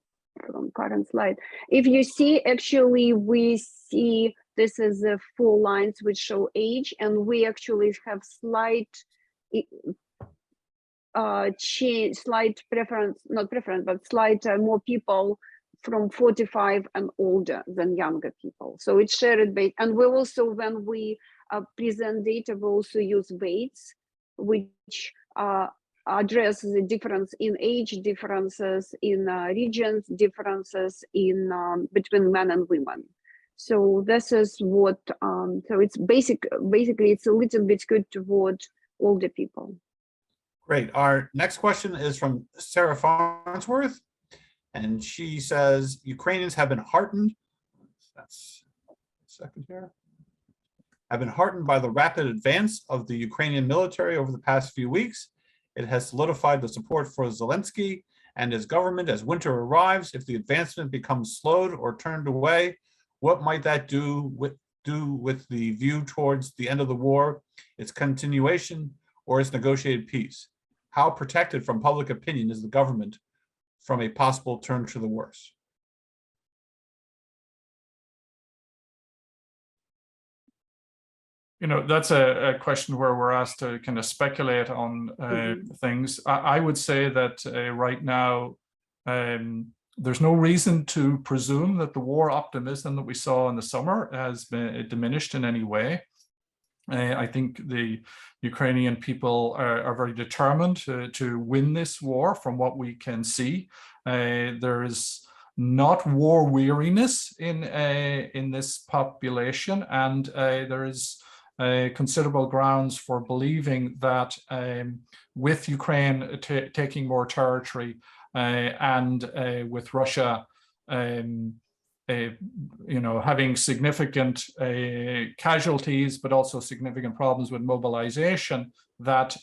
Speaker 2: from current slide. If you see, actually we see this is the 4 lines which show age, and we actually have slight change, slight preference, not preference, but slight more people from 45 and older than younger people. So it's shared by, and we also, when we present data, we also use weights, which address the difference in age, differences in regions, differences in between men and women. So this is what, so it's basically it's a little bit skewed toward older people.
Speaker 1: Great. Our next question is from Sarah Farnsworth, and she says, Ukrainians have been heartened. That's a second here. Have been heartened by the rapid advance of the Ukrainian military over the past few weeks. It has solidified the support for Zelensky and his government as winter arrives. If the advancement becomes slowed or turned away, what might that do do with the view towards the end of the war, its continuation, or its negotiated peace? How protected from public opinion is the government from a possible turn to the worse?
Speaker 3: You know, that's a question where we're asked to kind of speculate on things. I would say that right now, there's no reason to presume that the war optimism that we saw in the summer has been diminished in any way. I think the Ukrainian people are very determined to win this war from what we can see. There is not war weariness in this population, and there is considerable grounds for believing that with Ukraine taking more territory and with Russia having significant casualties, but also significant problems with mobilization, that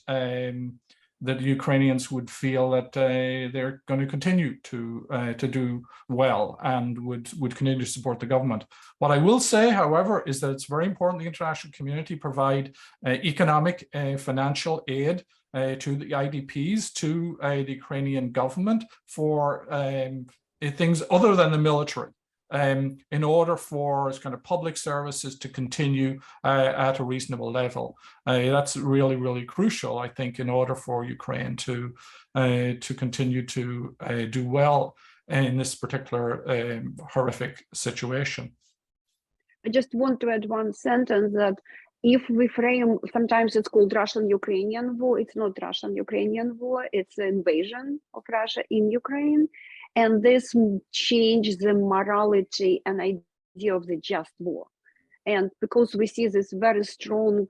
Speaker 3: the Ukrainians would feel that they're going to continue to do well and would continue to support the government. What I will say, however, is that it's very important the international community provide economic financial aid to the IDPs, to the Ukrainian government for things other than the military. In order for kind of public services to continue at a reasonable level. That's really, really crucial, I think, in order for Ukraine to continue to do well in this particular horrific situation.
Speaker 2: I just want to add one sentence that if we frame, sometimes it's called Russian-Ukrainian war, it's not Russian-Ukrainian war, it's an invasion of Russia in Ukraine. And this changed the morality and idea of the just war. And because we see this very strong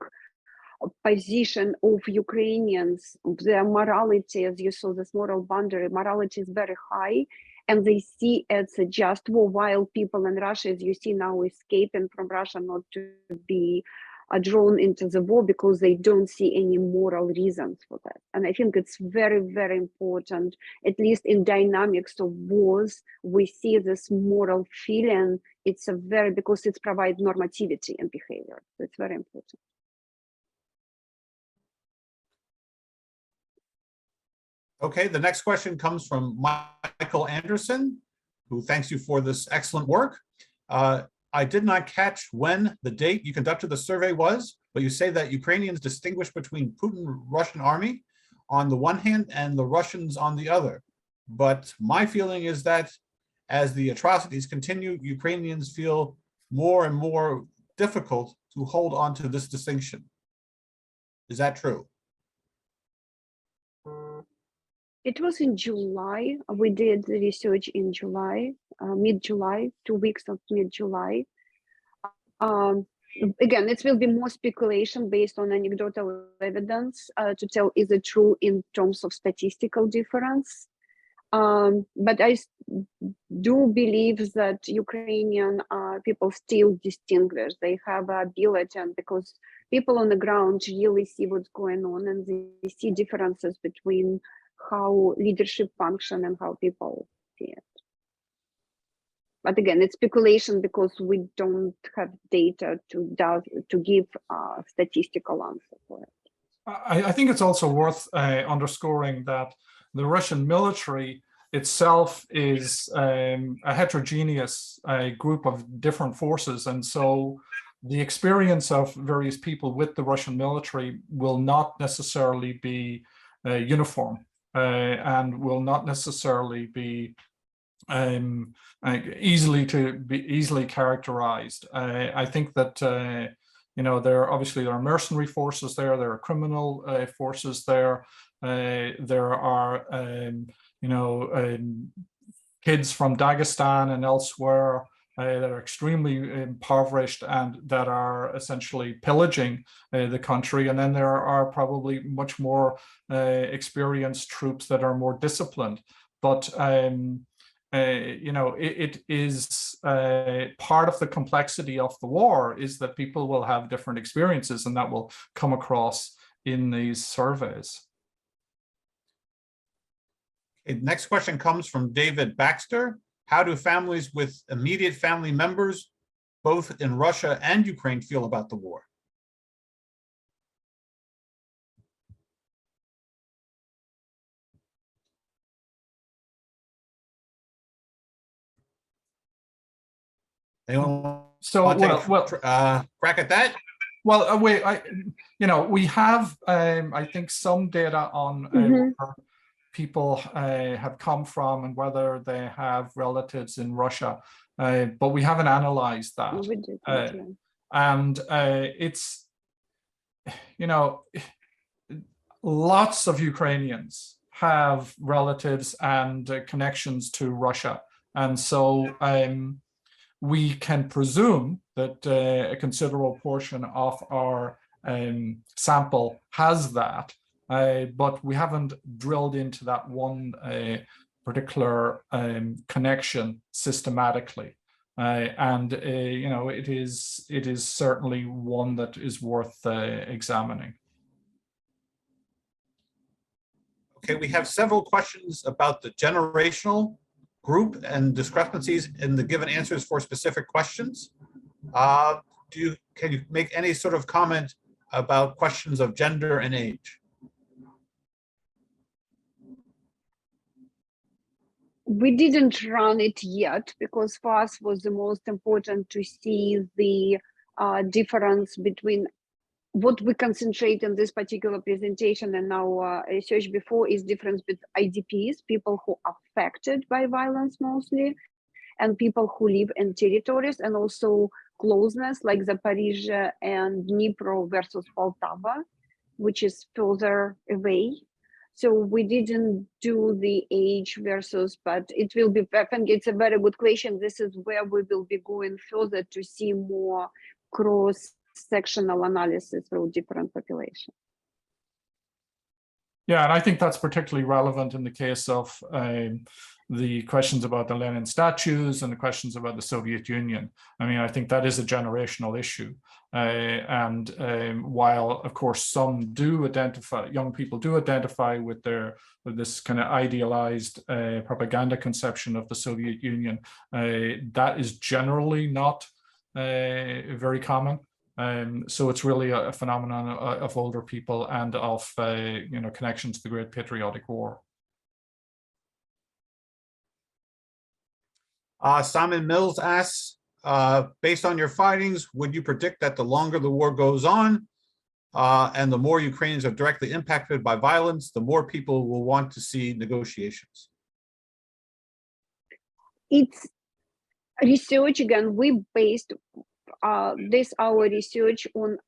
Speaker 2: position of Ukrainians, their morality, as you saw, this moral boundary, morality is very high, and they see it's a just war, while people in Russia, as you see now, escaping from Russia not to be drawn into the war because they don't see any moral reasons for that. And I think it's very, very important, at least in dynamics of wars, we see this moral feeling. It's because it provides normativity and behavior. So it's very important.
Speaker 1: Okay, the next question comes from Michael Anderson, who thanks you for this excellent work. I did not catch when the date you conducted the survey was, but you say that Ukrainians distinguish between Putin Russian army on the one hand and the Russians on the other. But my feeling is that as the atrocities continue, Ukrainians feel more and more difficult to hold on to this distinction. Is that true?
Speaker 2: It was in July. We did the research in July, mid-July, 2 weeks of mid-July. Again, it will be more speculation based on anecdotal evidence to tell is it true in terms of statistical difference. But I do believe that Ukrainian people still distinguish. They have ability, and because people on the ground really see what's going on, and they see differences between how leadership function and how people see it. But again, it's speculation because we don't have data to give a statistical answer for it.
Speaker 3: I think it's also worth underscoring that the Russian military itself is a heterogeneous group of different forces. And so the experience of various people with the Russian military will not necessarily be uniform and will not necessarily be easily characterized. I think that there are mercenary forces there are criminal forces there. There are kids from Dagestan and elsewhere that are extremely impoverished and that are essentially pillaging the country. And then there are probably much more experienced troops that are more disciplined. But it is part of the complexity of the war is that people will have different experiences, and that will come across in these surveys.
Speaker 1: Okay, next question comes from David Baxter. How do families with immediate family members both in Russia and Ukraine feel about the war? Anyone
Speaker 3: So,
Speaker 1: want to
Speaker 3: well,
Speaker 1: take crack at that?
Speaker 3: well, wait, we have, I think, some data on where people have come from and whether they have relatives in Russia, but we haven't analyzed that.
Speaker 2: We did that, yeah.
Speaker 3: And it's, lots of Ukrainians have relatives and connections to Russia. And so we can presume that a considerable portion of our sample has that, but we haven't drilled into that one particular connection systematically. It is certainly one that is worth examining.
Speaker 1: Okay, we have several questions about the generational group and discrepancies in the given answers for specific questions. Can you make any sort of comment about questions of gender and age?
Speaker 2: We didn't run it yet because for us was the most important to see the difference between what we concentrate in this particular presentation and our research before is difference between IDPs, people who are affected by violence mostly, and people who live in territories, and also closeness like Zaporizhzhia and Dnipro versus Poltava, which is further away. So we didn't do the age versus, but it will be, I think it's a very good question. This is where we will be going further to see more cross-sectional analysis through different populations.
Speaker 3: Yeah, and I think that's particularly relevant in the case of the questions about the Lenin statues and the questions about the Soviet Union. I mean, I think that is a generational issue. While, of course, some do identify, young people do identify with this kind of idealized propaganda conception of the Soviet Union, that is generally not very common. So it's really a phenomenon of older people and of connections to the Great Patriotic War.
Speaker 1: Simon Mills asks, based on your findings, would you predict that the longer the war goes on and the more Ukrainians are directly impacted by violence, the more people will want to see negotiations?
Speaker 2: It's research, again, we based our research on,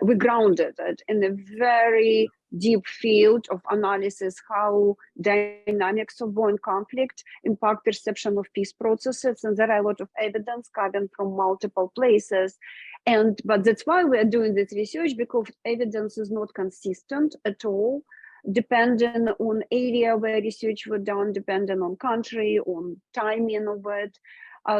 Speaker 2: we grounded it in a very deep field of analysis, how dynamics of war and conflict impact perception of peace processes. And there are a lot of evidence coming from multiple places. But that's why we are doing this research, because evidence is not consistent at all, depending on area where research was done, depending on country, on timing of it.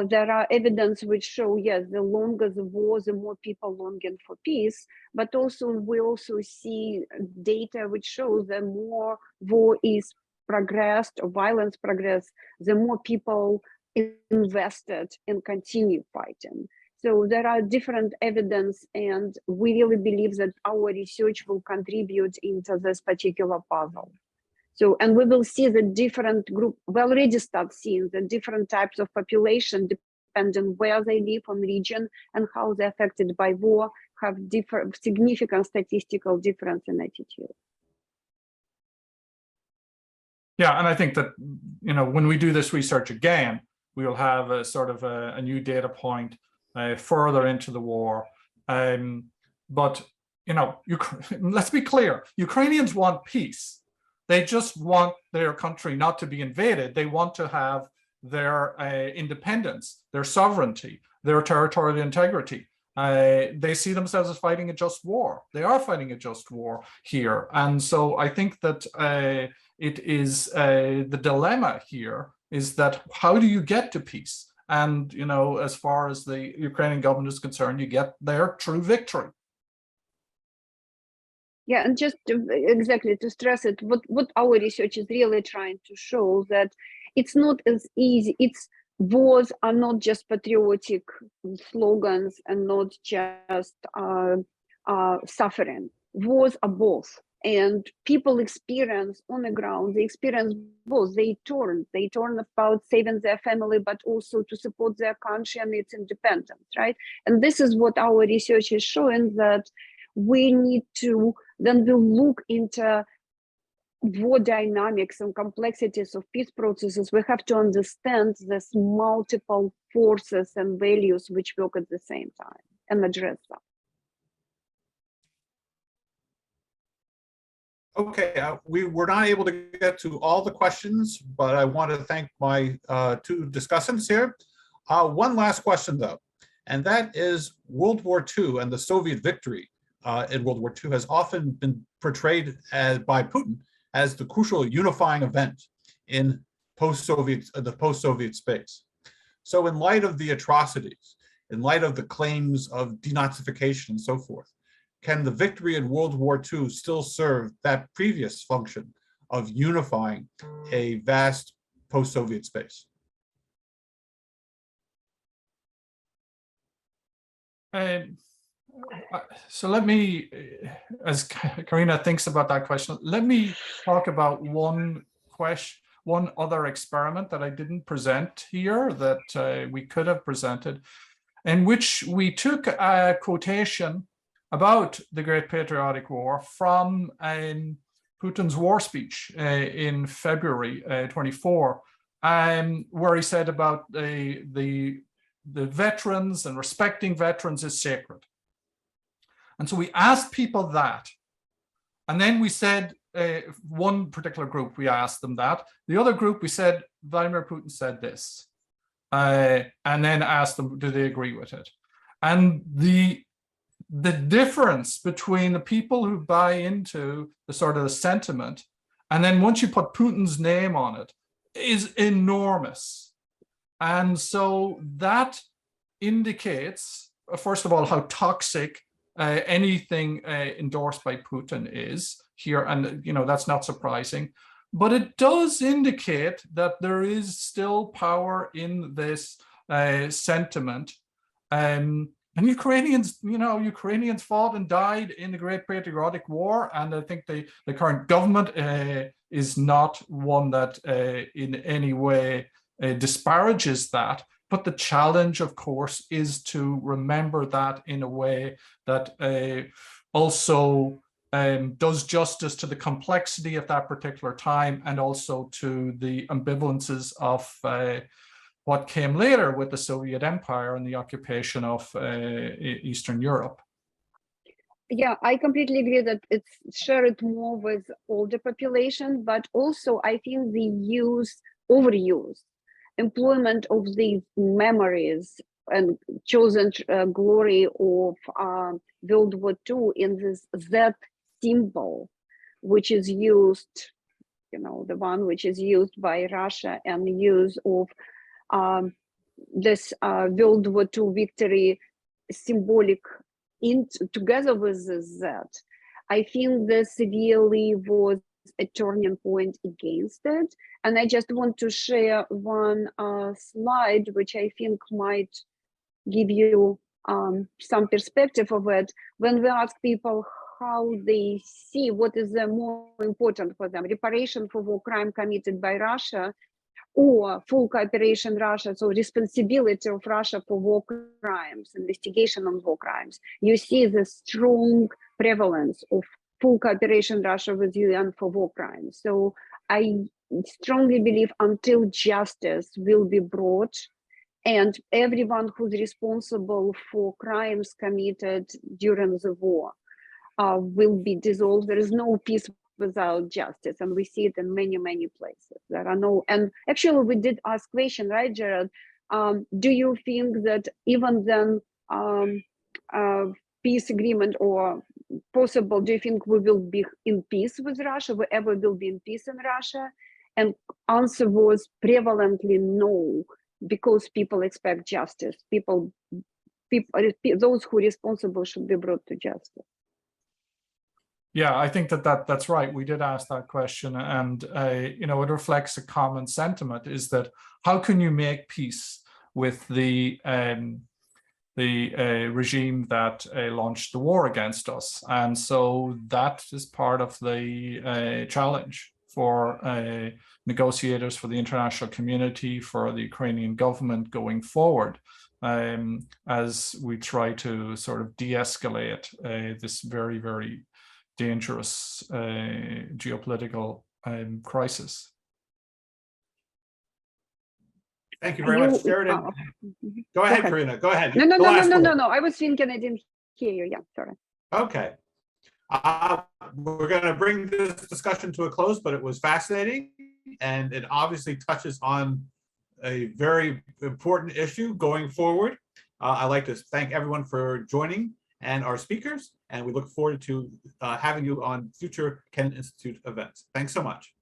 Speaker 2: There are evidence which show, yes, the longer the war, the more people longing for peace, but also we also see data which shows the more war is progressed or violence progressed, the more people invested in continue fighting. So there are different evidence, and we really believe that our research will contribute into this particular puzzle. So, and we will see the different group, we already start seeing the different types of population depending where they live on region and how they're affected by war, have different significant statistical difference in attitude.
Speaker 3: Yeah, and I think that, when we do this research again, we will have a sort of a new data point further into the war. But, let's be clear, Ukrainians want peace. They just want their country not to be invaded. They want to have their independence, their sovereignty, their territorial integrity. They see themselves as fighting a just war. They are fighting a just war here. And so I think that it is the dilemma here is that how do you get to peace? And, as far as the Ukrainian government is concerned, you get their true victory.
Speaker 2: Yeah, and just exactly to stress it, what our research is really trying to show that it's not as easy. It's wars are not just patriotic slogans and not just suffering. Wars are both. And people experience on the ground, they experience both. They turn about saving their family, but also to support their country and its independence, right? And this is what our research is showing, that we need to, then we look into war dynamics and complexities of peace processes. We have to understand this multiple forces and values which work at the same time and address them.
Speaker 1: Okay, we were not able to get to all the questions, but I want to thank my two discussants here. One last question though, and that is World War II and the Soviet victory in World War II has often been portrayed by Putin as the crucial unifying event in the post-Soviet space. So in light of the atrocities, in light of the claims of denazification and so forth, can the victory in World War II still serve that previous function of unifying a vast post-Soviet space?
Speaker 3: So let me, as Karina thinks about that question, let me talk about one other experiment that I didn't present here that we could have presented, in which we took a quotation about the Great Patriotic War from Putin's war speech in February 24, where he said about the veterans and respecting veterans is sacred. And so we asked people that, and then we said, one particular group, we asked them that. The other group, we said, Vladimir Putin said this, and then asked them, do they agree with it? And the difference between the people who buy into the sort of the sentiment, and then once you put Putin's name on it, is enormous. And so that indicates, first of all, how toxic anything endorsed by Putin is here. And, you know, that's not surprising. But it does indicate that there is still power in this sentiment. And Ukrainians, you know, Ukrainians fought and died in the Great Patriotic War. And I think the current government is not one that in any way disparages that. But the challenge, of course, is to remember that in a way that also does justice to the complexity of that particular time and also to the ambivalences of what came later with the Soviet Empire and the occupation of Eastern Europe.
Speaker 2: Yeah, I completely agree that it's shared more with older population, but also I think the overuse, employment of these memories and chosen glory of World War II in this Z symbol, which is used, you know, the one which is used by Russia, and the use of this World War II victory symbolic together with the Z. I think this really was a turning point against it. And I just want to share one slide, which I think might give you some perspective of it. When we ask people how they see what is the more important for them, reparation for war crime committed by Russia or full cooperation Russia, so responsibility of Russia for war crimes, investigation on war crimes, you see the strong prevalence of full cooperation Russia with UN for war crimes. So I strongly believe until justice will be brought and everyone who's responsible for crimes committed during the war will be dissolved, there is no peace without justice, and we see it in many, many places. There are no, and actually we did ask question, right, Gerard? Do you think that even then peace agreement or possible, do you think we will be in peace with Russia, we ever will be in peace in Russia? And answer was prevalently no, because people expect justice. People, those who are responsible should be brought to justice.
Speaker 3: Yeah, I think that's right. We did ask that question, and you know, it reflects a common sentiment: is that how can you make peace with the regime that launched the war against us? And so that is part of the challenge for negotiators, for the international community, for the Ukrainian government going forward, as we try to sort of de-escalate this very, very dangerous geopolitical crisis.
Speaker 1: Thank you very much, Gerard. Go ahead, Karina. Go ahead.
Speaker 2: No. I was thinking I didn't hear you. Yeah, sorry.
Speaker 1: Okay. We're going to bring this discussion to a close, but it was fascinating, and it obviously touches on a very important issue going forward. I'd like to thank everyone for joining and our speakers, and we look forward to having you on future Kennan Institute events. Thanks so much.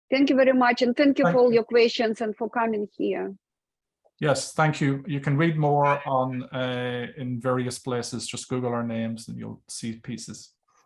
Speaker 2: Thank you very much, and thank you for all your questions and for coming here.
Speaker 3: Yes, thank you. You can read more on in various places. Just Google our names and you'll see pieces.